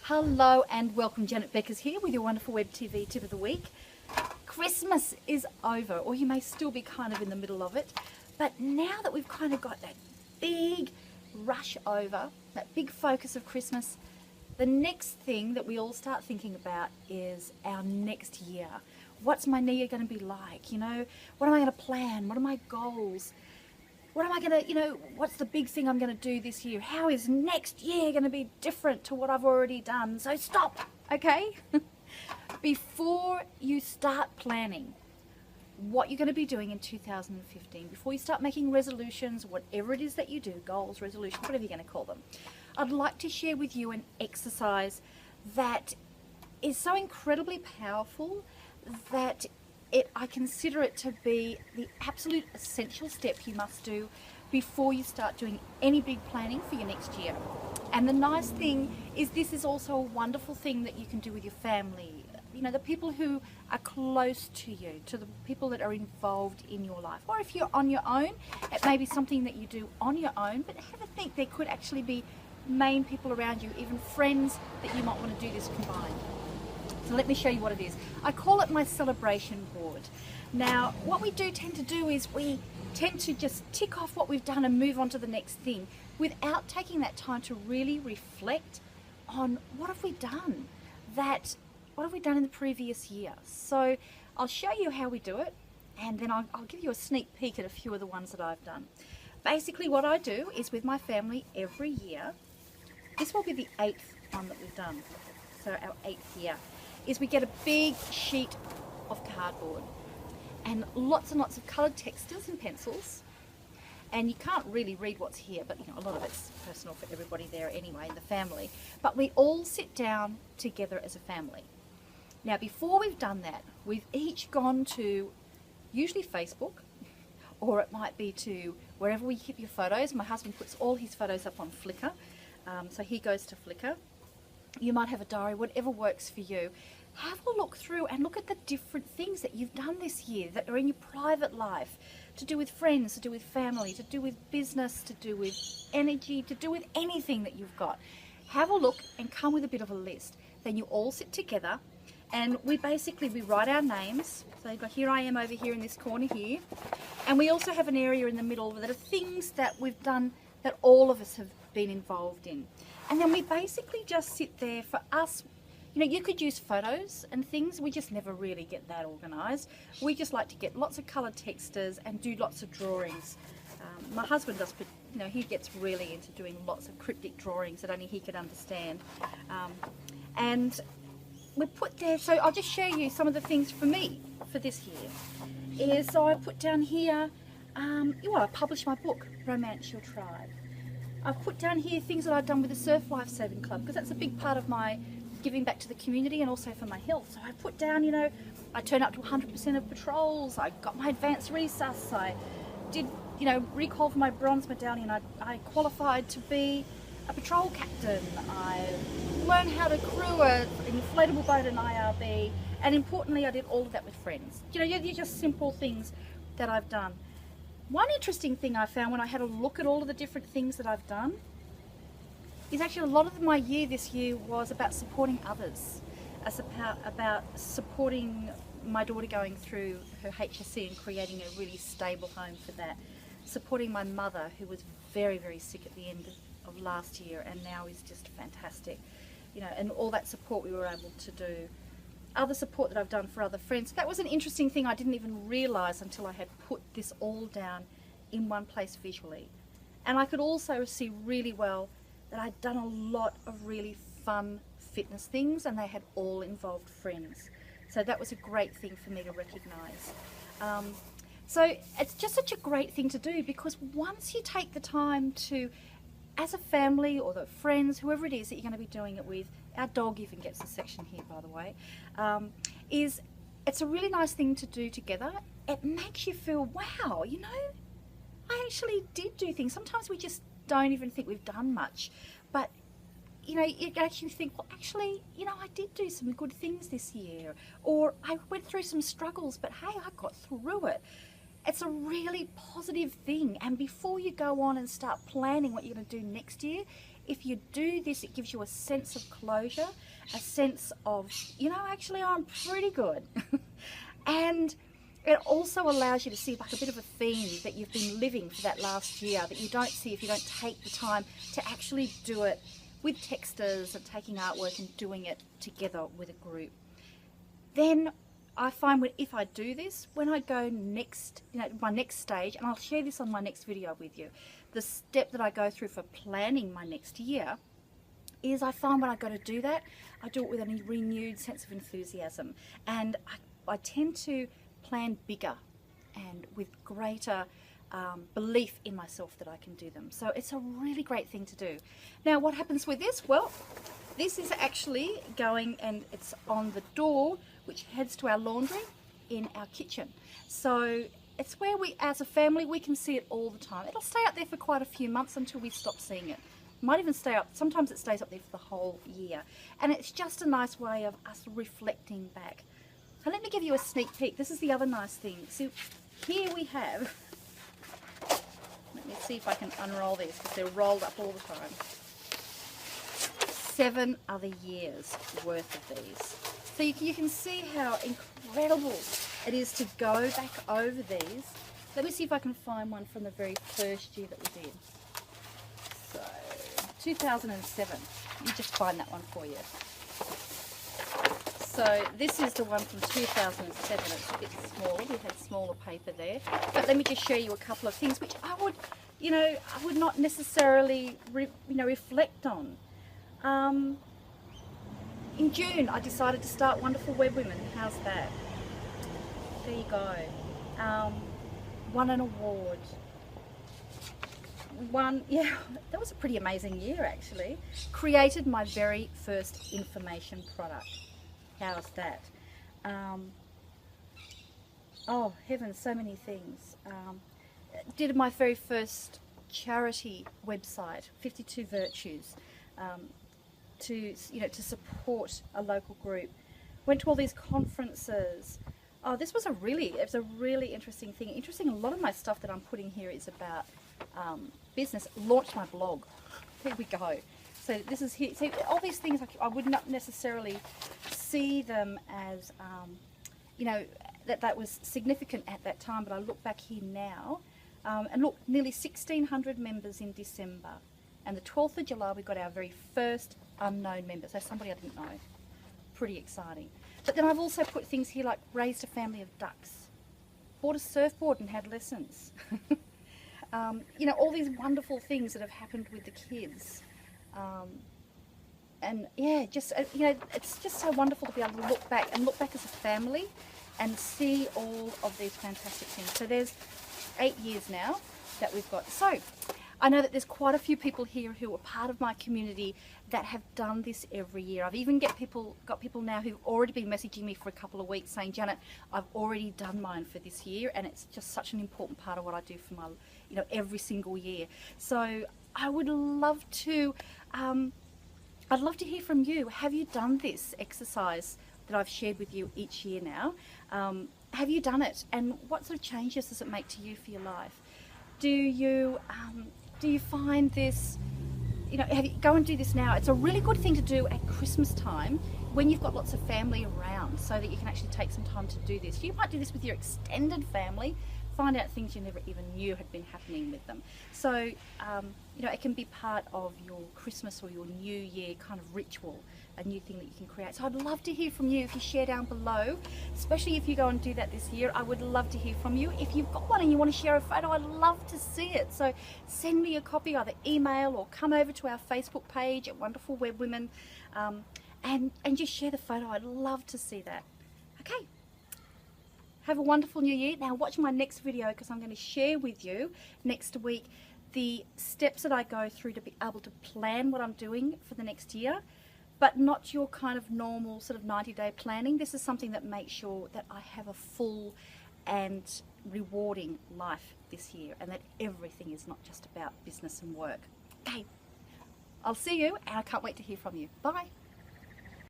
Hello and welcome, Janet Beckers here with your wonderful web TV tip of the week. Christmas is over, or you may still be kind of in the middle of it, but now that we've kind of got that big rush over, that big focus of Christmas, the next thing that we all start thinking about is our next year. What's my year going to be like? You know, what am I going to plan? What are my goals? What am I going to, what's the big thing I'm going to do this year? How is next year going to be different to what I've already done? So stop, okay? Before you start planning what you're going to be doing in 2015, before you start making resolutions, whatever it is that you do, goals, resolutions, whatever you're going to call them, I'd like to share with you an exercise that is so incredibly powerful that I consider it to be the absolute essential step you must do before you start doing any big planning for your next year. And the nice thing is this is also a wonderful thing that you can do with your family, the people who are close to you, to the people that are involved in your life. Or if you're on your own, it may be something that you do on your own, but have a think, there could actually be main people around you, even friends that you might want to do this combined. So let me show you what it is. I call it my celebration board. Now, what we do tend to do is we tend to just tick off what we've done and move on to the next thing without taking that time to really reflect on what have we done in the previous year. So I'll show you how we do it, and then I'll give you a sneak peek at a few of the ones that I've done. Basically what I do is with my family every year, this will be the 8th one that we've done, so our 8th year, is we get a big sheet of cardboard and lots of coloured textiles and pencils, and you can't really read what's here, but a lot of it's personal for everybody there anyway in the family, but we all sit down together as a family. Now before we've done that, we've each gone to usually Facebook, or it might be to wherever we keep your photos. My husband puts all his photos up on Flickr, so he goes to Flickr. You might have a diary, whatever works for you. Have a look through and look at the different things that you've done this year that are in your private life, to do with friends, to do with family, to do with business, to do with energy, to do with anything that you've got. Have a look and come with a bit of a list. Then you all sit together and we write our names. So you've got, here I am over here in this corner here. And we also have an area in the middle that are things that we've done that all of us have been involved in. And then we basically just sit there. For us, you could use photos and things. We just never really get that organised. We just like to get lots of coloured textures and do lots of drawings. My husband does, but he gets really into doing lots of cryptic drawings that only he could understand. And we put there, so I'll just show you some of the things for me for this year. So I put down here, I published my book, Romance Your Tribe. I've put down here things that I've done with the Surf Lifesaving Club, because that's a big part of my giving back to the community and also for my health. So I put down, I turned up to 100% of patrols, I got my advanced resus, I did, recall for my bronze medallion, I qualified to be a patrol captain, I learned how to crew an inflatable boat in IRB, and importantly I did all of that with friends. You're just simple things that I've done. One interesting thing I found when I had a look at all of the different things that I've done is actually a lot of my year this year was about supporting others, about supporting my daughter going through her HSC and creating a really stable home for that, supporting my mother who was very, very sick at the end of last year and now is just fantastic, and all that support we were able to do. Other support that I've done for other friends. That was an interesting thing I didn't even realise until I had put this all down in one place visually. And I could also see really well that I'd done a lot of really fun fitness things and they had all involved friends. So that was a great thing for me to recognise. So it's just such a great thing to do, because once you take the time to, as a family or the friends, whoever it is that you're going to be doing it with, our dog even gets a section here, by the way, it's a really nice thing to do together. It makes you feel, wow, I actually did do things. Sometimes we just don't even think we've done much, but you actually think, well, actually, I did do some good things this year, or I went through some struggles, but hey, I got through it. It's a really positive thing. And before you go on and start planning what you're going to do next year, if you do this, it gives you a sense of closure, a sense of, you know, actually I'm pretty good. And it also allows you to see like a bit of a theme that you've been living for that last year that you don't see if you don't take the time to actually do it with texters and taking artwork and doing it together with a group. Then I find if I do this, when I go next, you know, my next stage, and I'll share this on my next video with you, the step that I go through for planning my next year is I find when I go to do that, I do it with a renewed sense of enthusiasm. And I tend to plan bigger and with greater belief in myself that I can do them. So it's a really great thing to do. Now, what happens with this? Well, this is actually going, and it's on the door which heads to our laundry in our kitchen. So it's where we, as a family, we can see it all the time. It'll stay up there for quite a few months until we stop seeing it. Might even stay up, sometimes it stays up there for the whole year. And it's just a nice way of us reflecting back. So let me give you a sneak peek. This is the other nice thing. So here we have, let me see if I can unroll these because they're rolled up all the time. 7 other years worth of these. So you can see how incredible it is to go back over these. Let me see if I can find one from the very first year that we did. So 2007. Let me just find that one for you. So this is the one from 2007. It's a bit smaller. We had smaller paper there. But let me just show you a couple of things which I would, you know, I would not necessarily, reflect on. In June, I decided to start Wonderful Web Women. How's that? There you go. Won an award. Yeah, that was a pretty amazing year actually. Created my very first information product. How's that? Oh heavens, so many things. Did my very first charity website, 52 Virtues, to support a local group. Went to all these conferences. Oh, this was a really interesting thing. Interesting, a lot of my stuff that I'm putting here is about business. Launched my blog. Here we go. So this is here. So all these things, I would not necessarily see them as, that was significant at that time, but I look back here now, and look, nearly 1,600 members in December. And the 12th of July, we got our very first unknown member. So somebody I didn't know. Pretty exciting. But then I've also put things here like raised a family of ducks, bought a surfboard and had lessons. All these wonderful things that have happened with the kids. And yeah, just, it's just so wonderful to be able to look back as a family and see all of these fantastic things. So there's 8 years now that we've got. So I know that there's quite a few people here who are part of my community that have done this every year. I've even got people now who've already been messaging me for a couple of weeks saying, Janet, I've already done mine for this year, and it's just such an important part of what I do for my, every single year. So I would love to, I'd love to hear from you. Have you done this exercise that I've shared with you each year now? Have you done it? And what sort of changes does it make to you for your life? Do you find this, go and do this now. It's a really good thing to do at Christmas time when you've got lots of family around, so that you can actually take some time to do this. You might do this with your extended family, find out things you never even knew had been happening with them. So, it can be part of your Christmas or your New Year kind of ritual, a new thing that you can create. So I'd love to hear from you if you share down below, especially if you go and do that this year. I would love to hear from you. If you've got one and you want to share a photo, I'd love to see it. So send me a copy, either email or come over to our Facebook page at Wonderful Web Women, and just share the photo. I'd love to see that. Okay. Have a wonderful new year. Now watch my next video, because I'm going to share with you next week the steps that I go through to be able to plan what I'm doing for the next year, but not your kind of normal sort of 90-day planning. This is something that makes sure that I have a full and rewarding life this year, and that everything is not just about business and work. Okay, I'll see you, and I can't wait to hear from you. Bye.